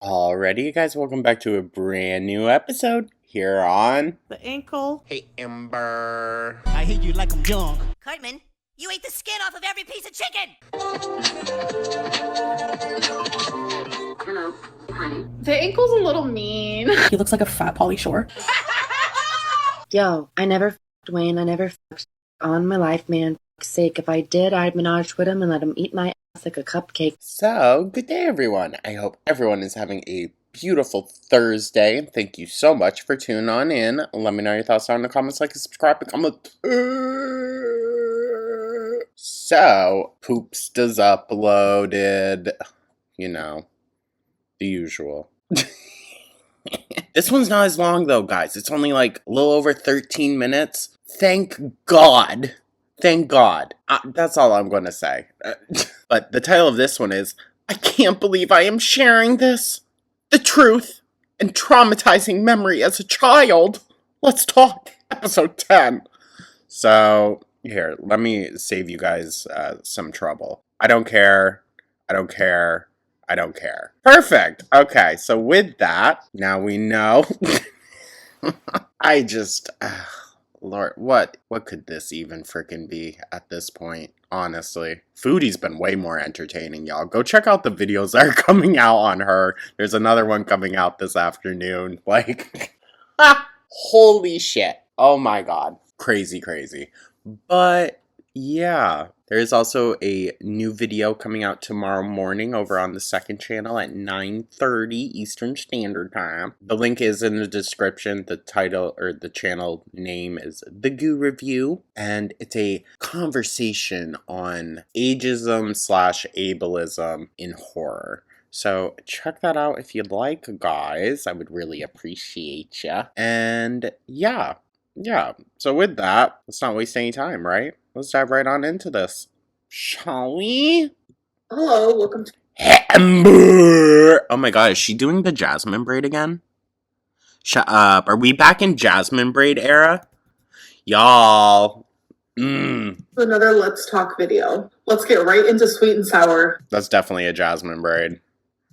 Alrighty, you guys, welcome back to a brand new episode here on The ankle. Hey Amber. I hate you like I'm young. Cartman, you ate the skin off of every piece of chicken! Hello, honey. The ankle's a little mean. He looks like a fat Pauly Shore. Yo, I never fucked Wayne. I never fucked on my life, man. For fuck's sake, if I did, I'd menage with him and let him eat my ass like a cupcake. So, good day everyone. I hope everyone is having a beautiful Thursday, and thank you so much for tuning on in. Let me know your thoughts down in the comments, like and subscribe, and comment. So, Poopsta's uploaded, you know, the usual. This one's not as long though, guys. It's only like a little over 13 minutes. Thank God. Thank God. That's all I'm going to say. But the title of this one is, I can't believe I am sharing this. The truth and traumatizing memory as a child. Let's talk. Episode 10. So, here, let me save you guys some trouble. I don't care. I don't care. I don't care. Perfect. Okay, so with that, now we know. I just, Lord, what could this even frickin' be at this point? Honestly, Foodie's been way more entertaining, y'all. Go check out the videos that are coming out on her. There's another one coming out this afternoon. Like, holy shit. Oh my God. Crazy, crazy. But yeah, there's also a new video coming out tomorrow morning over on the second channel at 9:30 Eastern Standard Time. The link is in the description. The title or the channel name is The Goo Review, and it's a conversation on ageism/ableism in horror. So check that out if you'd like, guys. I would really appreciate ya. And yeah, so with that, let's not waste any time, right? Let's dive right on into this. Shall we? Hello, welcome to Amber! Oh my god, is she doing the Jasmine braid again? Shut up. Are we back in Jasmine braid era? Y'all. another Let's Talk video. Let's get right into sweet and sour. That's definitely a Jasmine braid.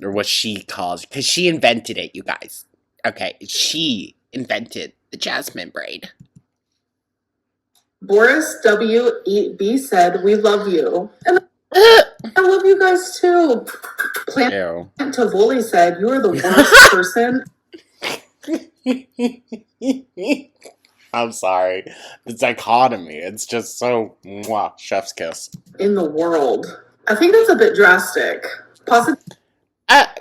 Or what she calls, because she invented it, you guys. Okay, she invented the Jasmine braid. Boris W.E.B. said, we love you. And I love you guys too. Plant Ew. Tavoli said, you are the worst person I'm sorry. The dichotomy. It's just so mwah, chef's kiss. in the world. I think that's a bit drastic.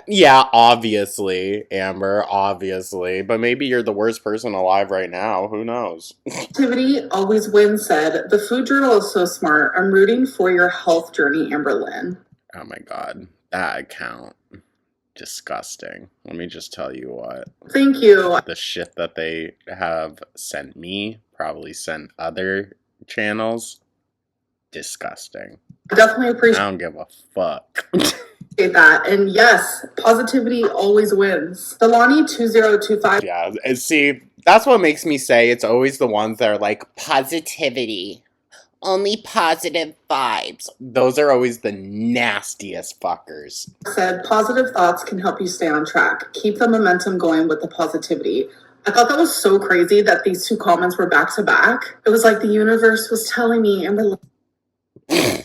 Yeah, obviously, Amber, obviously. But maybe you're the worst person alive right now. Who knows? Positivity always wins said, the food journal is so smart. I'm rooting for your health journey, Amber Lynn. Oh my god. That account. Disgusting. Let me just tell you what. Thank you. The shit that they have sent me, probably sent other channels. Disgusting. I definitely I appreciate don't give a fuck. that. And yes, positivity always wins. Delani2025. Yeah, and see, that's what makes me say it's always the ones that are like, positivity. Only positive vibes. Those are always the nastiest fuckers. said, positive thoughts can help you stay on track. Keep the momentum going with the positivity. I thought that was so crazy that these two comments were back to back. It was like the universe was telling me, Amber Lynn,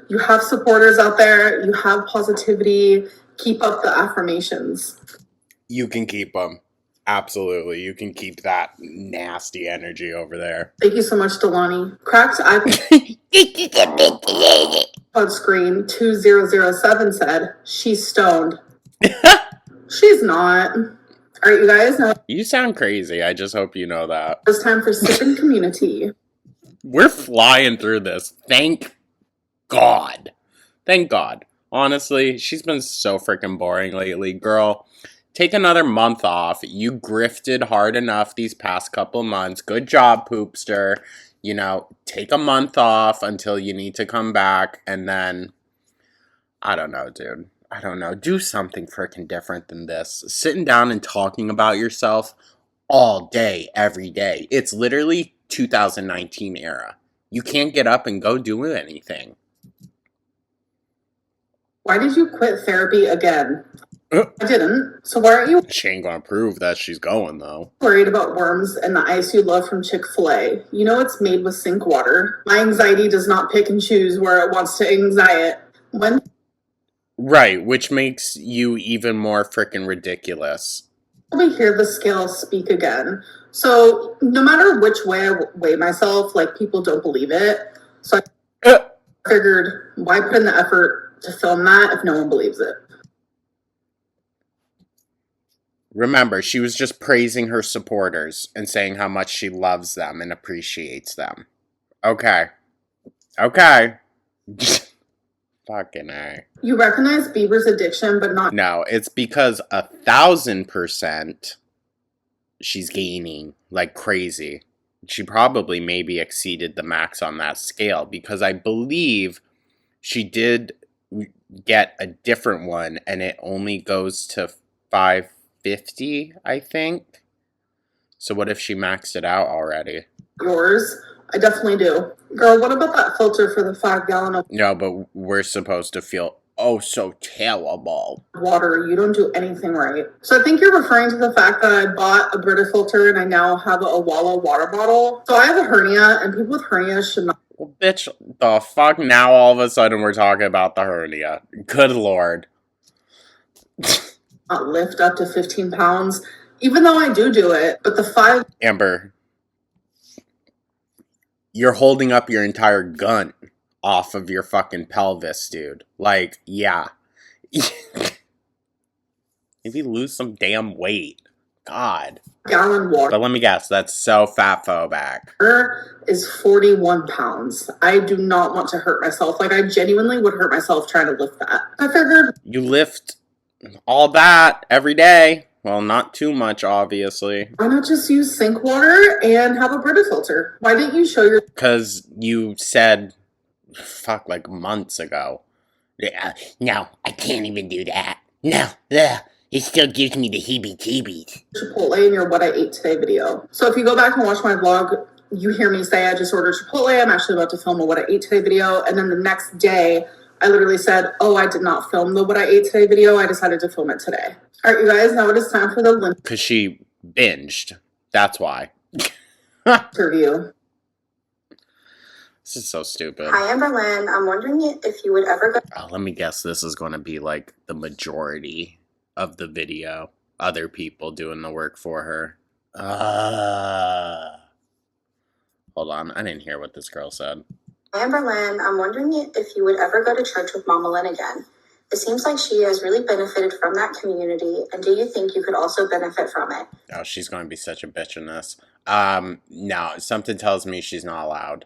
you have supporters out there. You have positivity. Keep up the affirmations. You can keep them. Absolutely. You can keep that nasty energy over there. Thank you so much, Delani. Cracked iPod screen 2007 said, she's stoned. She's not. All right, you guys know You sound crazy. I just hope you know that. it's time for Sippin' Community. We're flying through this. Thank God. Thank God. Honestly, she's been so freaking boring lately. Girl, take another month off. You grifted hard enough these past couple months. Good job, Poopster. You know, take a month off until you need to come back. And then, I don't know, dude. I don't know. Do something freaking different than this. Sitting down and talking about yourself all day, every day. It's literally 2019 era. You can't get up and go do anything. Why did you quit therapy again? Uh. I didn't. So why aren't you She ain't gonna prove that she's going, though. worried about worms and the ice you love from Chick-fil-A? You know it's made with sink water. My anxiety does not pick and choose where it wants to anxiety. When Right, which makes you even more freaking ridiculous. we hear the scales speak again. So no matter which way I weigh myself, like people don't believe it. So I Uh. figured, why put in the effort to film that if no one believes it? Remember, she was just praising her supporters and saying how much she loves them and appreciates them. Okay. Okay. Fucking A. You recognize Bieber's addiction, but not No, it's because 1,000% she's gaining like crazy. She probably maybe exceeded the max on that scale because I believe she did get a different one and it only goes to 550, I think. So what if she maxed it out already? yours. I definitely do. Girl, what about that filter for the 5 gallon of No, but we're supposed to feel oh so terrible. water? You don't do anything right. So I think you're referring to the fact that I bought a Brita filter and I now have a Walla water bottle. So I have a hernia, and people with hernias should Well, bitch, the fuck now all of a sudden we're talking about the hernia. Good lord. not lift up to 15 pounds, even though I do it. But the 5 Amber, you're holding up your entire gun off of your fucking pelvis, dude. Like, yeah. Maybe lose some damn weight. God. gallon But water let me guess, that's so fat phobic. is 41 pounds. I do not want to hurt myself. Like, I genuinely would hurt myself trying to lift that. I figured You lift all that every day. Well, not too much, obviously. why not just use sink water and have a Brita filter? Why didn't you show your Because you said, fuck, like months ago. Yeah, no, I can't even do that. No, ugh, it still gives me the heebie-jeebies. Chipotle in your What I Ate Today video? So if you go back and watch my vlog, you hear me say I just ordered Chipotle. I'm actually about to film a What I Ate Today video. And then the next day, I literally said, oh, I did not film the What I Ate Today video. I decided to film it today. All right, you guys, now it is time for the Lynn Because she binged. That's why. review. This is so stupid. Hi, Amber Lynn. I'm wondering if you would ever go Oh, let me guess, this is going to be like the majority of the video. Other people doing the work for her. Hold on, I didn't hear what this girl said. Amber Lynn, I'm wondering if you would ever go to church with Mama Lynn again. It seems like she has really benefited from that community, and do you think you could also benefit from it? Oh, she's going to be such a bitch in this. No, something tells me she's not allowed.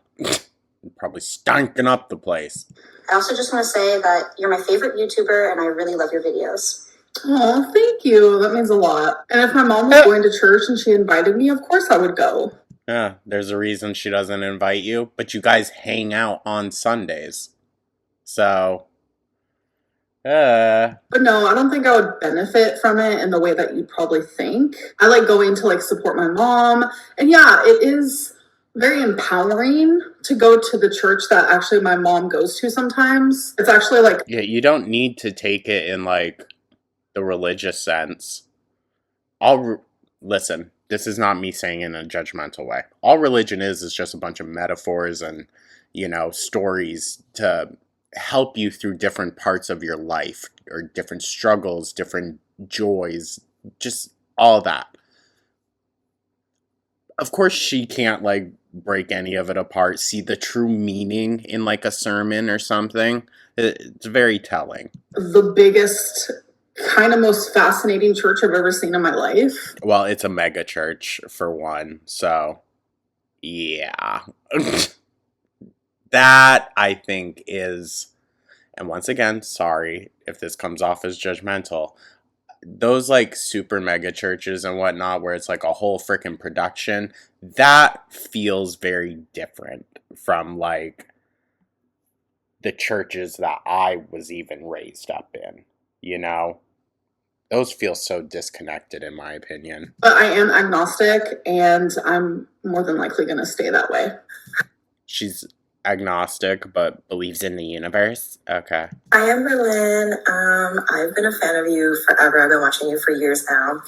Probably stinking up the place. I also just want to say that you're my favorite YouTuber, and I really love your videos. Oh, thank you. That means a lot. And if my mom was going to church and she invited me, of course I would go. Yeah, there's a reason she doesn't invite you, but you guys hang out on Sundays. So, But no, I don't think I would benefit from it in the way that you'd probably think. I like going to like support my mom. And yeah, it is very empowering to go to the church that actually my mom goes to sometimes. It's actually like yeah, you don't need to take it in like the religious sense. Listen, this is not me saying in a judgmental way. All religion is just a bunch of metaphors and, you know, stories to help you through different parts of your life or different struggles, different joys, just all that. Of course, she can't like break any of it apart, see the true meaning in like a sermon or something. It's very telling. the biggest, kind of most fascinating church I've ever seen in my life. Well, it's a mega church for one, so yeah. That I think is, and once again, sorry if this comes off as judgmental, those like super mega churches and whatnot where it's like a whole freaking production, that feels very different from like the churches that I was even raised up in, you know? Those feel so disconnected in my opinion. But I am agnostic and I'm more than likely going to stay that way. She's agnostic but believes in the universe. Okay. I am Berlin. I've been a fan of you forever. I've been watching you for years now.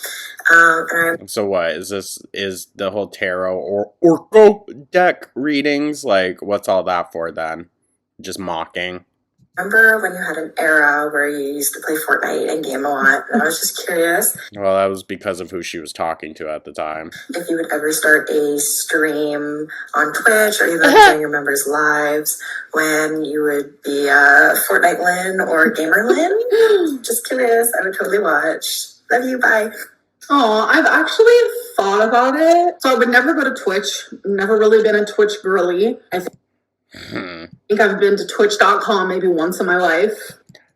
And So what is the whole tarot or oracle deck readings, like, what's all that for then? Just mocking? I remember when you had an era where you used to play Fortnite and game a lot, and I was just curious Well, that was because of who she was talking to at the time. if you would ever start a stream on Twitch or even during your members' lives when you would be Fortnite Lynn or Gamer Lynn. Just curious. I would totally watch. Love you. Bye. Oh, I've actually thought about it. So I would never go to Twitch. Never really been a Twitch girly. I think I've been to twitch.com maybe once in my life.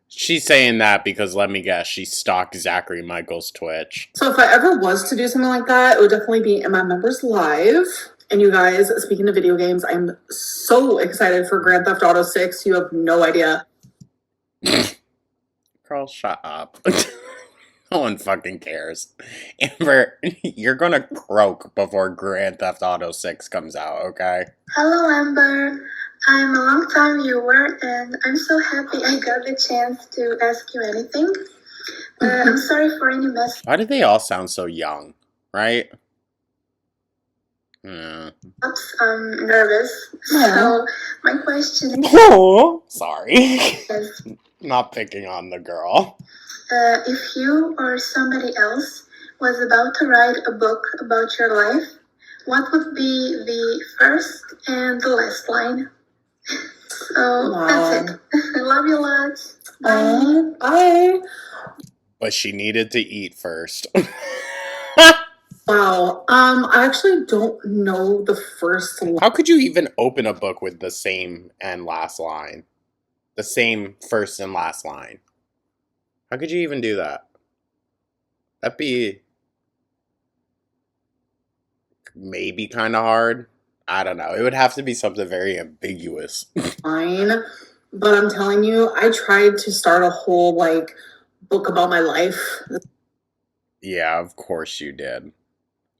She's saying that because, let me guess, she stalked Zachary Michael's Twitch. So if I ever was to do something like that, it would definitely be in my members live. And you guys, speaking of video games, I'm so excited for Grand Theft Auto 6. You have no idea. Girl, shut up. No one fucking cares. Amber, you're gonna croak before Grand Theft Auto 6 comes out, okay? Hello, Amber. I'm a long-time viewer, and I'm so happy I got the chance to ask you anything. I'm sorry for any mess Why do they all sound so young, right? Yeah. ups. I'm nervous. So my question Oh, sorry. is, Not picking on the girl. if you or somebody else was about to write a book about your life, what would be the first and the last line? So that's it. I love you lots. Bye. Bye. But she needed to eat first. Wow. I actually don't know the first line. How could you even open a book with the same and last line? The same first and last line. How could you even do that? That'd be maybe kind of hard. I don't know. It would have to be something very ambiguous. Fine, but I'm telling you, I tried to start a whole like book about my life. Yeah, of course you did.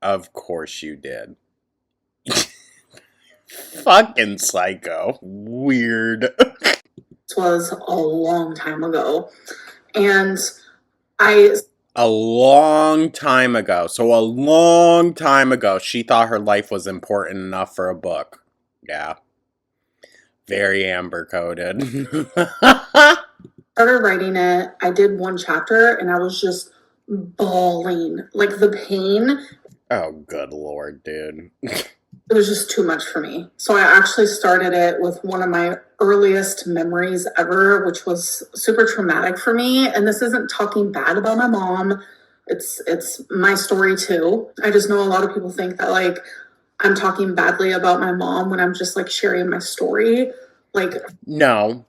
Of course you did. Fucking psycho. Weird. This was a long time ago, and I A long time ago. So a long time ago, she thought her life was important enough for a book. Yeah. Very amber coded. started writing it. I did one chapter, and I was just bawling, like the pain. Oh, good lord, dude. It was just too much for me. So I actually started it with one of my earliest memories ever, which was super traumatic for me. And this isn't talking bad about my mom. It's my story too. I just know a lot of people think that like I'm talking badly about my mom when I'm just like sharing my story. Like, No.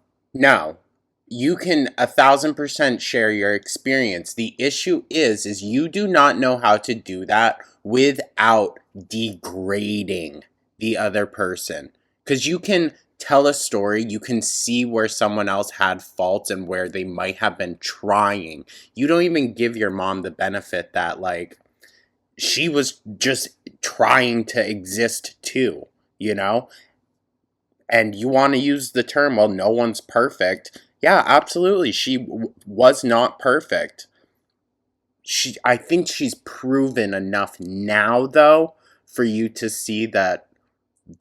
You can 1,000% share your experience. The issue is you do not know how to do that without degrading the other person. Because you can tell a story, you can see where someone else had faults and where they might have been trying. You don't even give your mom the benefit that, like, she was just trying to exist too, you know? And you want to use the term, well, no one's perfect. Yeah, absolutely. She was not perfect. I think she's proven enough now, though, for you to see that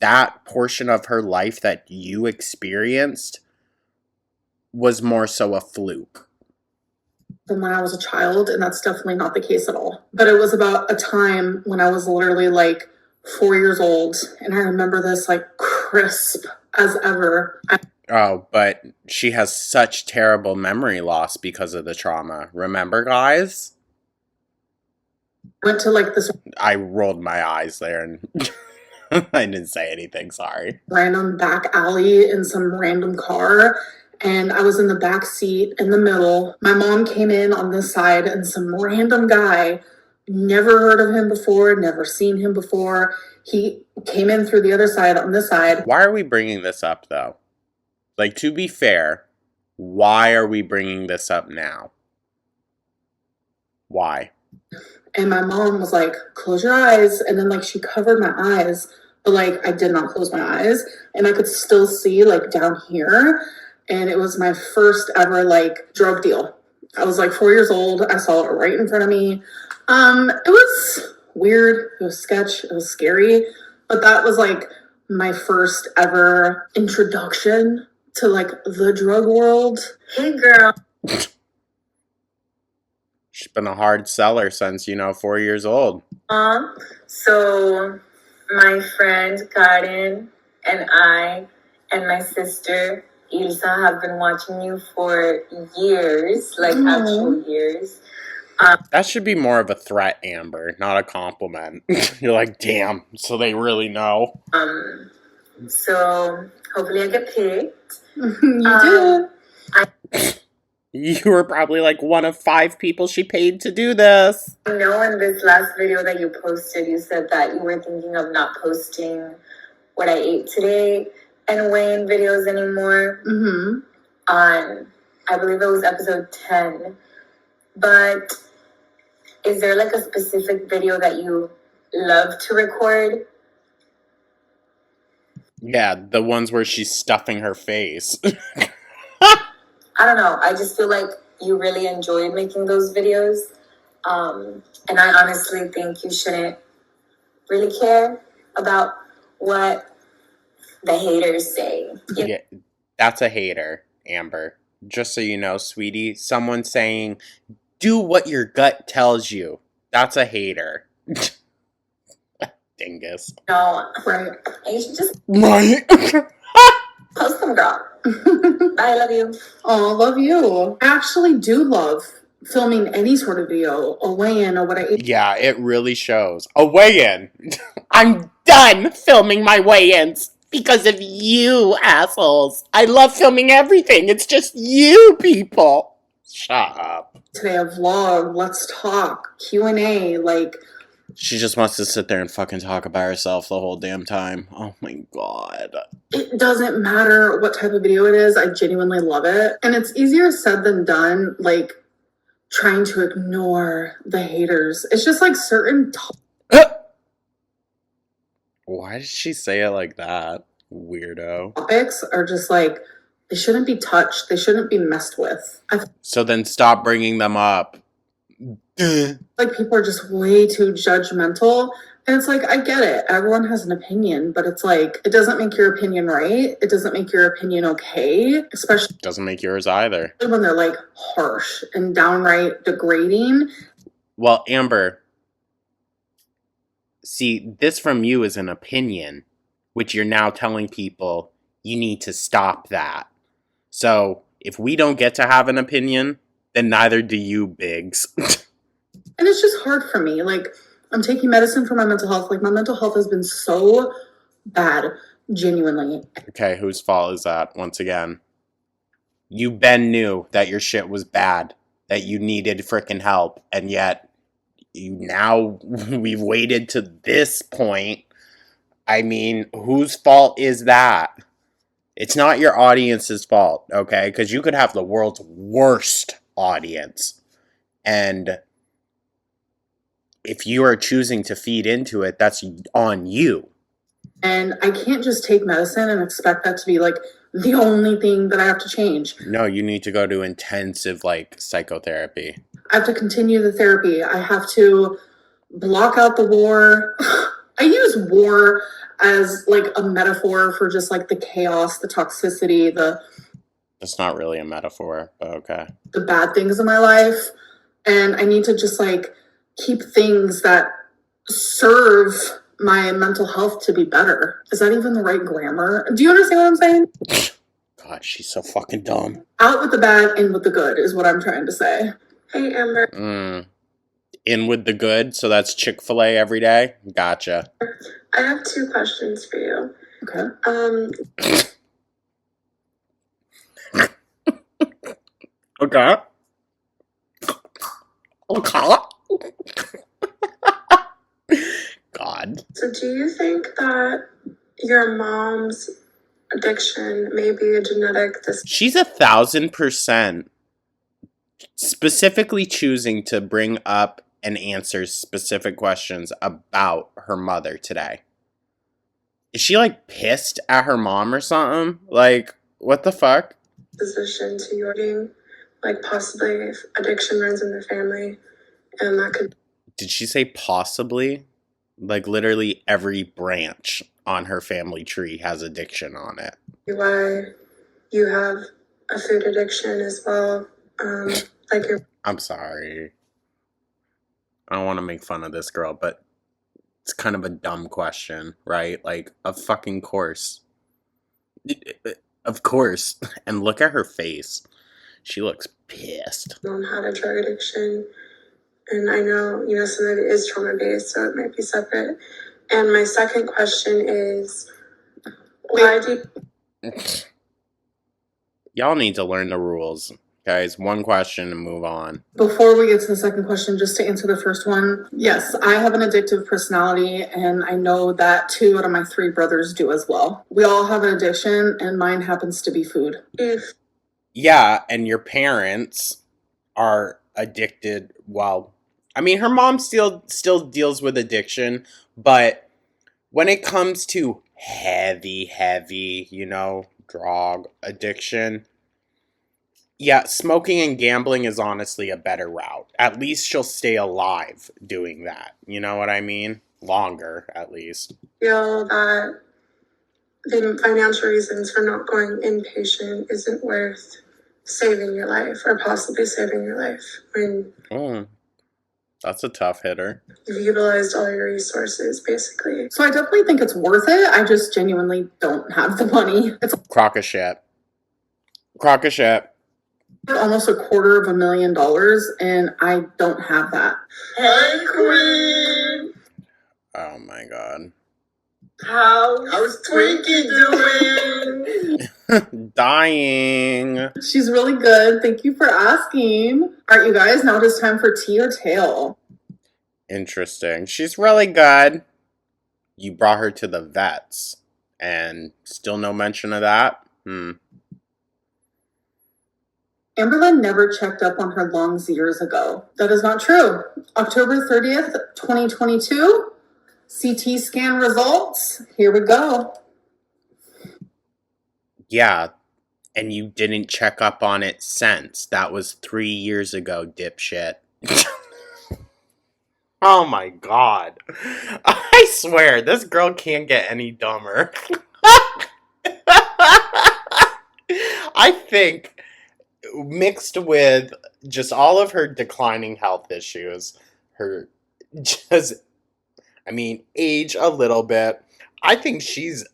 that portion of her life that you experienced was more so a fluke. than when I was a child, and that's definitely not the case at all. But it was about a time when I was literally like 4 years old, and I remember this like crisp as ever. Oh, but she has such terrible memory loss because of the trauma. Remember, guys? Went to like this I rolled my eyes there and I didn't say anything, sorry. random back alley in some random car, and I was in the back seat in the middle. My mom came in on this side, and some random guy, never heard of him before, never seen him before. He came in through the other side on this side. Why are we bringing this up, though? Like, to be fair, why are we bringing this up now? Why? And my mom was like, close your eyes. And then like she covered my eyes, but like I did not close my eyes and I could still see like down here. And it was my first ever like drug deal. I was like 4 years old. I saw it right in front of me. It was weird. It was sketch. It was scary. But that was like my first ever introduction to like the drug world. Hey girl. She's been a hard seller since, 4 years old. So my friend Karen and I and my sister Ilsa have been watching you for years, like actual years. That should be more of a threat, Amber, not a compliment. You're like, damn, so they really know. So hopefully I get picked. You did. You were probably like one of 5 people she paid to do this. I know in this last video that you posted, you said that you were thinking of not posting what I ate today and weigh-in videos anymore. On, I believe it was episode 10. But is there like a specific video that you love to record? Yeah, the ones where she's stuffing her face. I don't know. I just feel like you really enjoyed making those videos. And I honestly think you shouldn't really care about what the haters say. Yeah, that's a hater, Amber. Just so you know, sweetie, someone saying, do what your gut tells you. That's a hater. Dingus. No, right. And you should just Right. post them, girl. Bye, love you. Oh, love you. I actually do love filming any sort of video, a weigh-in or what I ate. Yeah, it really shows. A weigh-in. I'm done filming my weigh-ins because of you assholes. I love filming everything. It's just you people. Shut up. Today a vlog, let's talk, Q&A, like... She just wants to sit there and fucking talk about herself the whole damn time. Oh my god. It doesn't matter what type of video it is, I genuinely love it. And it's easier said than done, like, trying to ignore the haters. It's just like certain Why did she say it like that? Weirdo. topics are just like, they shouldn't be touched, they shouldn't be messed with. I feel So then stop bringing them up. like people are just way too judgmental. And it's like, I get it. Everyone has an opinion, but it's like, it doesn't make your opinion right. It doesn't make your opinion okay, especially Doesn't make yours either. when they're like harsh and downright degrading. Well, Amber, see, this from you is an opinion, which you're now telling people you need to stop that. So, if we don't get to have an opinion, then neither do you, Biggs. And it's just hard for me. Like, I'm taking medicine for my mental health. Like, my mental health has been so bad, genuinely. Okay, whose fault is that, once again? You Ben knew that your shit was bad, that you needed frickin' help, and yet, we've waited to this point. I mean, whose fault is that? It's not your audience's fault, okay? Because you could have the world's worst audience, and if you are choosing to feed into it, that's on you. And I can't just take medicine and expect that to be, like, the only thing that I have to change. No, you need to go to intensive, psychotherapy. I have to continue the therapy. I have to block out the war. I use war as, like, a metaphor for just, like, the chaos, the toxicity, That's not really a metaphor, but okay. the bad things in my life. And I need to just, like, keep things that serve my mental health to be better. Is that even the right grammar? Do you understand what I'm saying? God, she's so fucking dumb. Out with the bad, in with the good is what I'm trying to say. Hey, Amber. In with the good, so that's Chick-fil-A every day? Gotcha. I have 2 questions for you. Okay. Okay. Okay. God. So do you think that your mom's addiction may be a genetic She's 1,000% specifically choosing to bring up and answer specific questions about her mother today. Is she like pissed at her mom or something? Like, what the fuck? Position to your game, like possibly if addiction runs in the family, and that could Did she say possibly? Like, literally every branch on her family tree has addiction on it. be why you have a food addiction as well. Like your I'm sorry. I don't want to make fun of this girl, but it's kind of a dumb question, right? Like, of fucking course. Of course. And look at her face. She looks pissed. mom had a drug addiction, and I know, you know, some of it is trauma-based, so it might be separate. And my second question is, why do you... Y'all need to learn the rules. Guys, one question and move on. Before we get to the second question, just to answer the first one, yes, I have an addictive personality, and I know that 2 out of my 3 brothers do as well. We all have an addiction, and mine happens to be food. if Yeah, and your parents are addicted. Well, I mean, her mom still deals with addiction, but when it comes to heavy, you know, drug addiction, yeah, smoking and gambling is honestly a better route. At least she'll stay alive doing that. You know what I mean? Longer, at least. feel that the financial reasons for not going inpatient isn't worth saving your life or possibly saving your life when Oh, that's a tough hitter. you've utilized all your resources, basically. So I definitely think it's worth it. I just genuinely don't have the money. It's Crock of shit. Crock of shit. almost $250,000, and I don't have that. Hey, Queen! Oh my god. How's Twinkie doing? Dying. She's really good. Thank you for asking. All right, you guys, now it is time for tea or tail. Interesting. She's really good. You brought her to the vets. And still no mention of that? Amberlynn never checked up on her lungs years ago. That is not true. October 30th, 2022, CT scan results. Here we go. Yeah. And you didn't check up on it since. That was 3 years ago, dipshit. Oh my god. I swear, this girl can't get any dumber. I think, mixed with just all of her declining health issues, her just, I mean, age a little bit, I think she's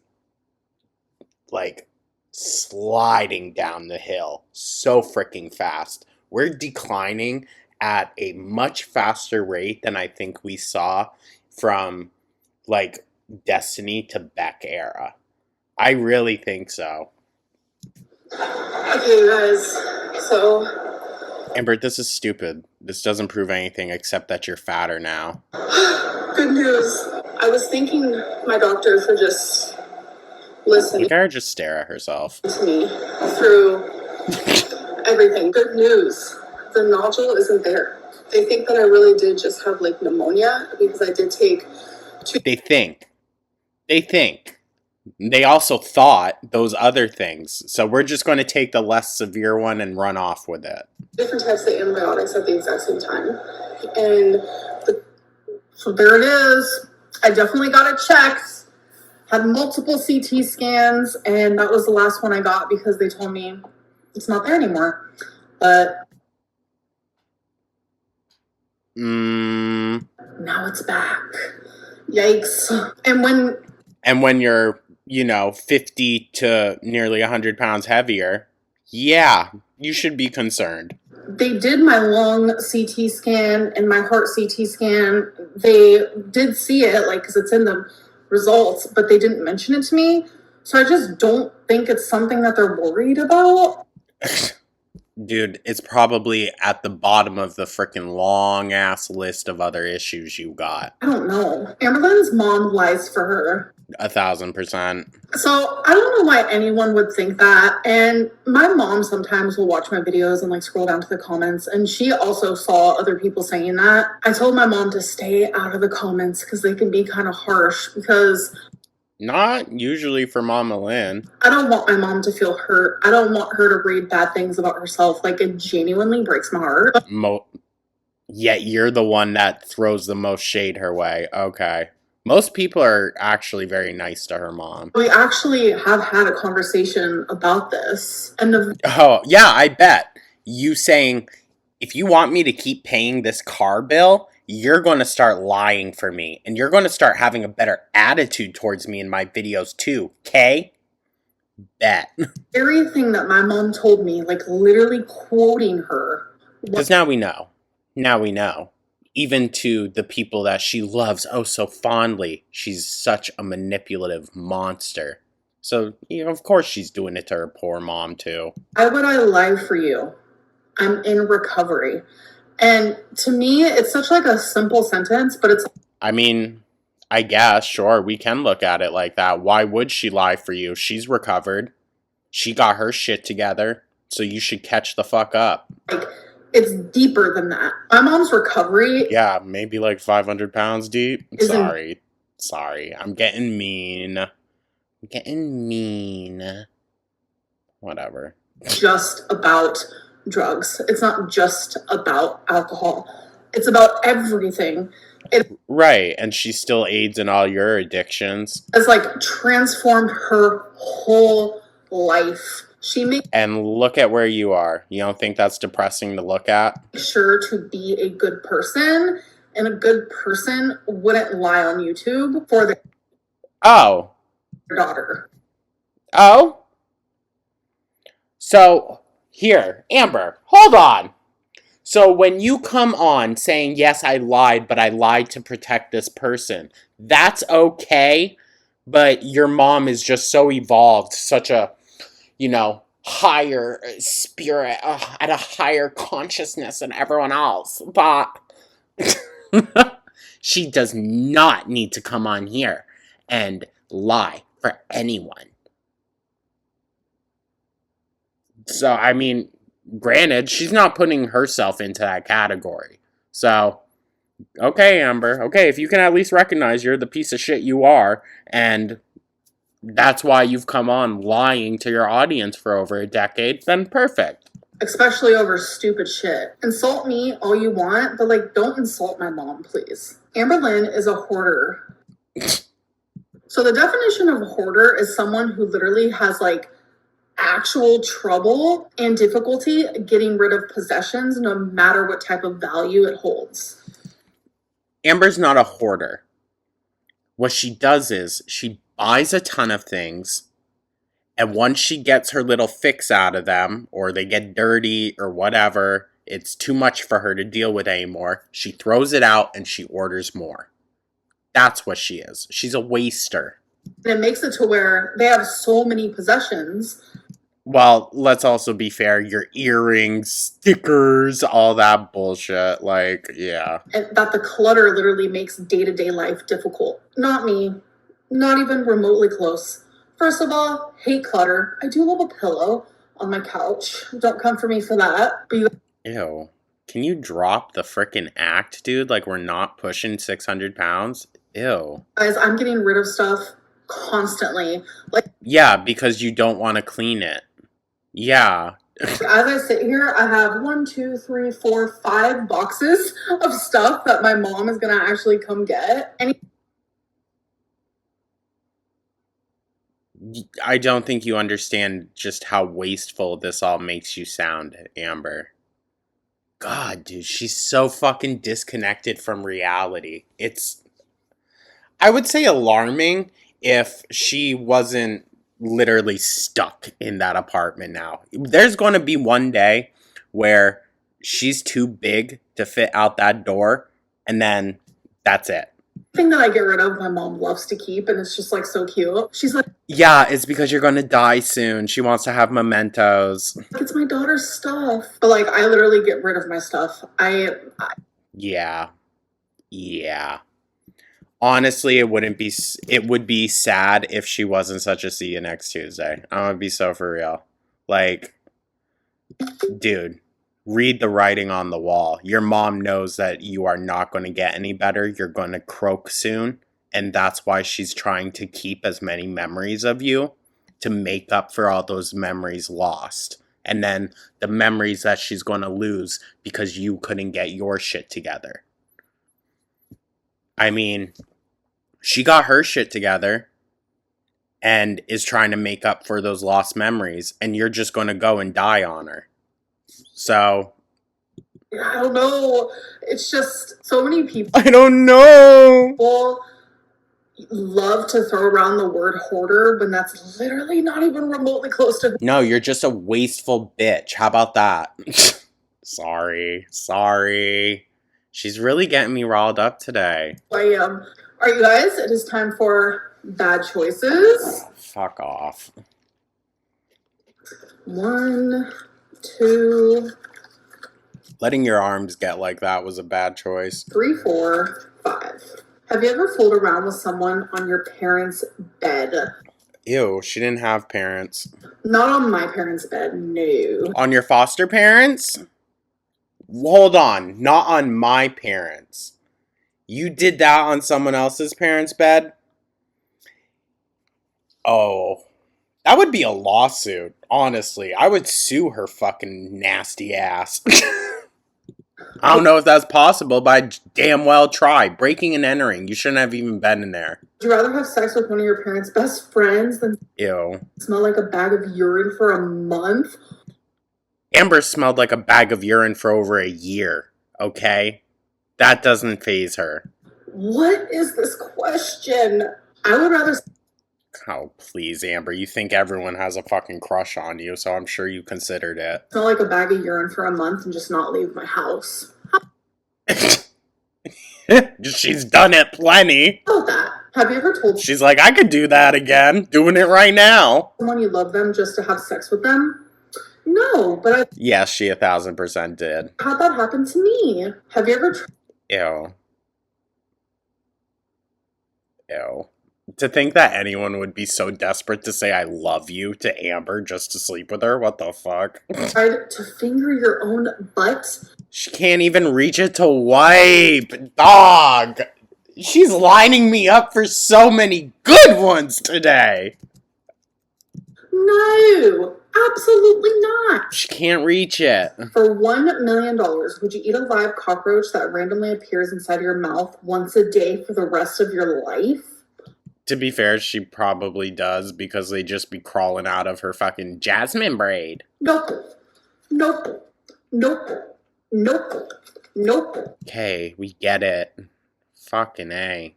like sliding down the hill so freaking fast. We're declining at a much faster rate than I think we saw from like Destiny to Beck era. I really think so. Okay, you guys. So, Amber, this is stupid. This doesn't prove anything except that you're fatter now. good news. I was thanking my doctor for just listening Look at her just stare at herself. to me through everything. Good news. The nodule isn't there. They think that I really did just have like pneumonia because I did take They think. They also thought those other things. So we're just going to take the less severe one and run off with it. different types of antibiotics at the exact same time. And So there it is. I definitely got it checked. Had multiple CT scans, and that was the last one I got because they told me it's not there anymore. But now it's back. Yikes. And when you're, 50 to nearly 100 pounds heavier, yeah, you should be concerned. they did my lung CT scan and my heart CT scan, they did see it, like, because it's in the results, but they didn't mention it to me. So I just don't think it's something that they're worried about. Dude, it's probably at the bottom of the freaking long-ass list of other issues you got. I don't know. Amberlynn's mom lies for her. 1,000%. So I don't know why anyone would think that. And my mom sometimes will watch my videos and like scroll down to the comments. And she also saw other people saying that. I told my mom to stay out of the comments because they can be kind of harsh because... Not usually for Mama Lynn. I don't want my mom to feel hurt. I don't want her to read bad things about herself. Like, it genuinely breaks my heart. Yet you're the one that throws the most shade her way. Okay. Most people are actually very nice to her mom. We actually have had a conversation about this. And Oh, yeah, I bet. You saying, if you want me to keep paying this car bill, you're going to start lying for me. And you're going to start having a better attitude towards me in my videos too. Okay? Bet. everything that my mom told me, like literally quoting her. Because now we know. Now we know. Even to the people that she loves oh so fondly, she's such a manipulative monster. So, of course she's doing it to her poor mom too. Why would I lie for you? I'm in recovery. And to me, it's such like a simple sentence, but it's... I mean, I guess, sure, we can look at it like that. Why would she lie for you? She's recovered. She got her shit together. So you should catch the fuck up. Like, it's deeper than that. My mom's recovery... Yeah, maybe like 500 pounds deep. Sorry. I'm getting mean. Whatever. Just about drugs. It's not just about alcohol. It's about everything. Right, and she still aids in all your addictions. It's like transformed her whole life. She makes And look at where you are. You don't think that's depressing to look at? sure to be a good person, and a good person wouldn't lie on YouTube for their daughter. Oh? So, here, Amber, hold on. So when you come on saying, yes, I lied, but I lied to protect this person, that's okay, but your mom is just so evolved, such a, higher spirit, at a higher consciousness than everyone else, but she does not need to come on here and lie for anyone. So, I mean, granted, she's not putting herself into that category. So, okay, Amber. Okay, if you can at least recognize you're the piece of shit you are, and that's why you've come on lying to your audience for over a decade, then perfect. Especially over stupid shit. Insult me all you want, but like, don't insult my mom, please. Amber Lynn is a hoarder. So the definition of a hoarder is someone who literally has like actual trouble and difficulty getting rid of possessions no matter what type of value it holds. Amber's not a hoarder. What she does is she buys a ton of things, and once she gets her little fix out of them, or they get dirty or whatever, it's too much for her to deal with anymore, she throws it out and she orders more. That's what she is. She's a waster. And it makes it to where they have so many possessions. Well, let's also be fair. Your earrings, stickers, all that bullshit. Like, yeah. And that the clutter literally makes day-to-day life difficult. Not me. Not even remotely close. First of all, hate clutter. I do love a pillow on my couch. Don't come for me for that. But you Ew. Can you drop the frickin' act, dude? Like, we're not pushing 600 pounds? Ew. guys, I'm getting rid of stuff constantly. Like, Yeah, because you don't want to clean it. Yeah. as I sit here, I have 1, 2, 3, 4, 5 boxes of stuff that my mom is gonna actually come get. And I don't think you understand just how wasteful this all makes you sound, Amber. God, dude, she's so fucking disconnected from reality. It's, I would say, alarming if she wasn't literally stuck in that apartment now. There's going to be one day where she's too big to fit out that door, and then that's it. the thing that I get rid of, my mom loves to keep, and it's just like so cute. She's like, Yeah, it's because you're going to die soon. She wants to have mementos. it's my daughter's stuff. But like, I literally get rid of my stuff. Yeah. Honestly, it would be sad if she wasn't such a see you next Tuesday. I'm gonna be so for real. Like, dude, read the writing on the wall. Your mom knows that you are not going to get any better. You're going to croak soon, And that's why she's trying to keep as many memories of you to make up for all those memories lost. And then the memories that she's going to lose because you couldn't get your shit together. I mean, she got her shit together and is trying to make up for those lost memories, and you're just going to go and die on her. So, I don't know. It's just so many people I don't know. love to throw around the word hoarder when that's literally not even remotely close to No, you're just a wasteful bitch. How about that? Sorry. She's really getting me riled up today. who I am. All right, you guys, it is time for bad choices. Fuck off. 1, 2, Letting your arms get like that was a bad choice. 3, 4, 5. Have you ever fooled around with someone on your parents' bed? Ew, she didn't have parents. Not on my parents' bed, no. On your foster parents? Hold on, not on my parents. You did that on someone else's parents' bed? Oh, that would be a lawsuit, honestly. I would sue her fucking nasty ass. I don't know if that's possible, but I'd damn well try. Breaking and entering. You shouldn't have even been in there. Would you rather have sex with one of your parents' best friends than Ew. smell like a bag of urine for a month? Amber smelled like a bag of urine for over a year, okay? That doesn't faze her. What is this question? I would rather Oh, please, Amber. You think everyone has a fucking crush on you, so I'm sure you considered it. smell like a bag of urine for a month and just not leave my house. She's done it plenty. How about that? Have you ever told She's like, I could do that again. Doing it right now. someone you love them just to have sex with them? No, but I Yes, she 1000% did. had that happen to me. Have you ever Ew. Ew. To think that anyone would be so desperate to say I love you to Amber just to sleep with her? What the fuck? tried to finger your own butt? She can't even reach it to wipe. Dog. She's lining me up for so many good ones today. No, absolutely not. She can't reach it. For $1 million, would you eat a live cockroach that randomly appears inside your mouth once a day for the rest of your life? To be fair, she probably does because they just be crawling out of her fucking jasmine braid. Nope. Nope. Nope. Nope. Nope. Okay, we get it. Fucking A.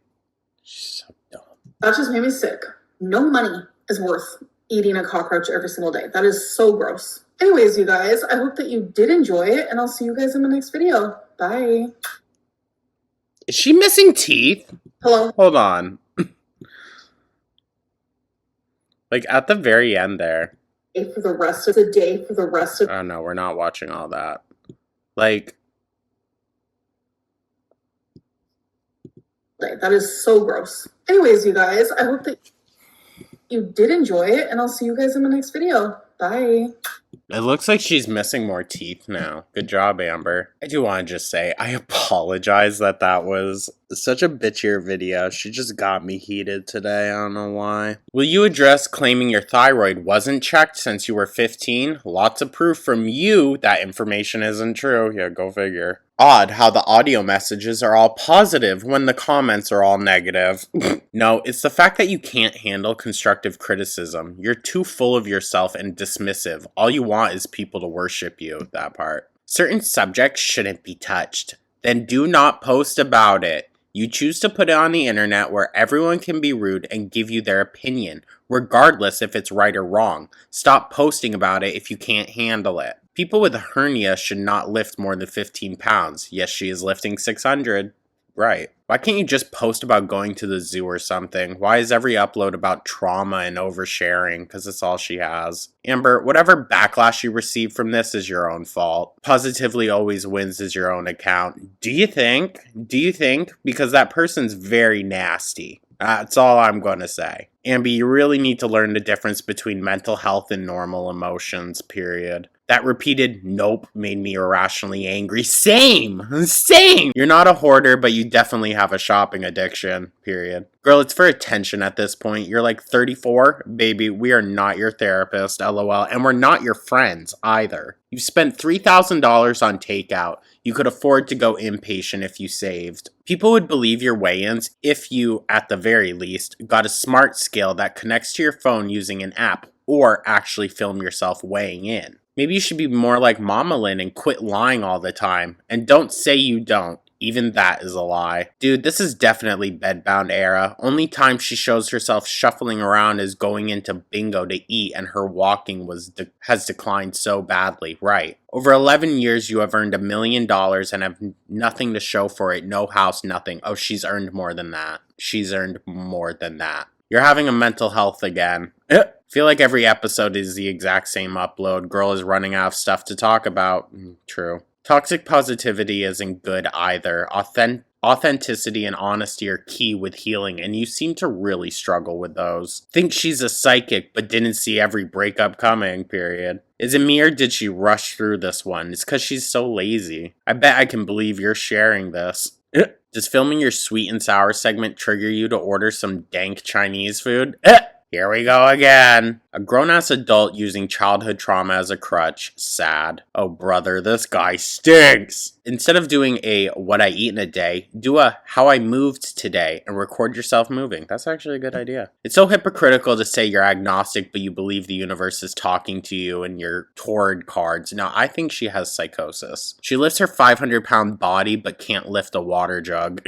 She's so dumb. That just made me sick. No money is worth eating a cockroach every single day. That is so gross. Anyways, you guys, I hope that you did enjoy it, and I'll see you guys in the next video. Bye. Is she missing teeth? Hello. Hold on. Like, at the very end there. For the rest of the day, for the rest of Oh no, we're not watching all that. Like, the day. That is so gross. Anyways, you guys, I hope that you did enjoy it, and I'll see you guys in the next video. Bye. it looks like she's missing more teeth now. Good job, Amber. I do want to just say, I apologize that was such a bitchier video. She just got me heated today. I don't know why. Will you address claiming your thyroid wasn't checked since you were 15? Lots of proof from you that information isn't true. Yeah, go figure. Odd how the audio messages are all positive when the comments are all negative. No, it's the fact that you can't handle constructive criticism. You're too full of yourself and dismissive. All you want is people to worship you. That part. Certain subjects shouldn't be touched. Then do not post about it. You choose to put it on the internet where everyone can be rude and give you their opinion, regardless if it's right or wrong. Stop posting about it if you can't handle it. People with a hernia should not lift more than 15 pounds. Yes, she is lifting 600. Right. Why can't you just post about going to the zoo or something? Why is every upload about trauma and oversharing? Because that's all she has. Amber, whatever backlash you receive from this is your own fault. Positively always wins is your own account. Do you think? Because that person's very nasty. That's all I'm going to say. Amber, you really need to learn the difference between mental health and normal emotions, period. That repeated nope made me irrationally angry. Same! You're not a hoarder, but you definitely have a shopping addiction, period. Girl, it's for attention at this point. You're like 34? Baby, we are not your therapist, lol, and we're not your friends either. You spent $3,000 on takeout. You could afford to go inpatient if you saved. People would believe your weigh-ins if you, at the very least, got a smart scale that connects to your phone using an app, or actually film yourself weighing in. Maybe you should be more like Mama Lynn and quit lying all the time. And don't say you don't. Even that is a lie. Dude, this is definitely bedbound era. Only time she shows herself shuffling around is going into bingo to eat, and her walking has declined so badly. Right. Over 11 years, you have earned $1 million and have nothing to show for it. No house, nothing. Oh, she's earned more than that. She's earned more than that. You're having a mental health again. Feel like every episode is the exact same upload. Girl is running out of stuff to talk about. True. Toxic positivity isn't good either. Authenticity and honesty are key with healing, and you seem to really struggle with those. Think she's a psychic, but didn't see every breakup coming, period. Is it me or did she rush through this one? It's because she's so lazy. I bet I can believe you're sharing this. Does filming your sweet and sour segment trigger you to order some dank Chinese food? Here we go again. A grown-ass adult using childhood trauma as a crutch. Sad. Oh brother, this guy stinks. Instead of doing a what I eat in a day, do a how I moved today and record yourself moving. That's actually a good idea. It's so hypocritical to say you're agnostic but you believe the universe is talking to you and your Tord cards. Now, I think she has psychosis. She lifts her 500-pound body but can't lift a water jug.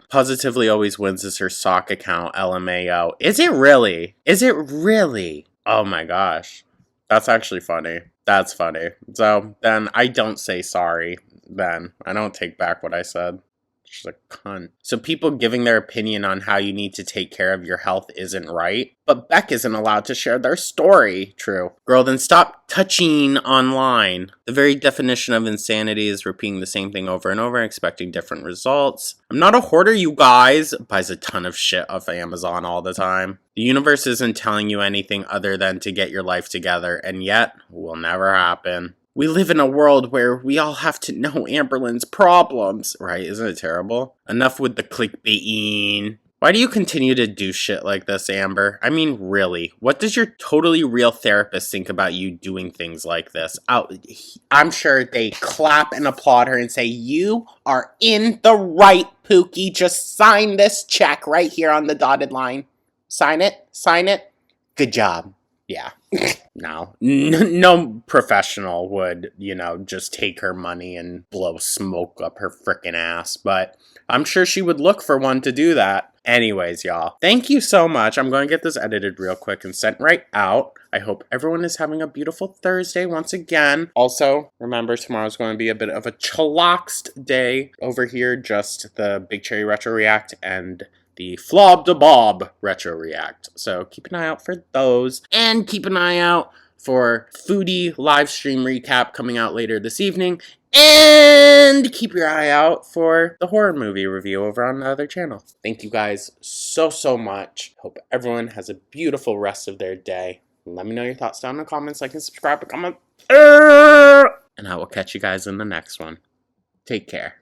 Positively always wins is her sock account, LMAO. Is it really? Is it really? Oh my gosh. That's actually funny. That's funny. So then I don't say sorry. Then I don't take back what I said. She's a cunt. So people giving their opinion on how you need to take care of your health isn't right. But Beck isn't allowed to share their story. True. Girl, then stop touching online. The very definition of insanity is repeating the same thing over and over and expecting different results. I'm not a hoarder, you guys. Buys a ton of shit off Amazon all the time. The universe isn't telling you anything other than to get your life together, and yet will never happen. We live in a world where we all have to know Amberlynn's problems, right? Isn't it terrible? Enough with the clickbaiting. Why do you continue to do shit like this, Amber? I mean, really, what does your totally real therapist think about you doing things like this? I'm sure they clap and applaud her and say, you are in the right, Pookie. Just sign this check right here on the dotted line. Sign it. Sign it. Good job. Yeah. No professional would, just take her money and blow smoke up her frickin' ass, but I'm sure she would look for one to do that. Anyways, y'all, thank you so much. I'm going to get this edited real quick and sent right out. I hope everyone is having a beautiful Thursday once again. Also, remember, tomorrow's going to be a bit of a chillaxed day over here, just the Big Cherry Retro React and the Flob da Bob Retro React. So keep an eye out for those. And keep an eye out for Foodie live stream recap coming out later this evening. And keep your eye out for the horror movie review over on the other channel. Thank you guys so much. Hope everyone has a beautiful rest of their day. Let me know your thoughts down in the comments. Like and subscribe. And I will catch you guys in the next one. Take care.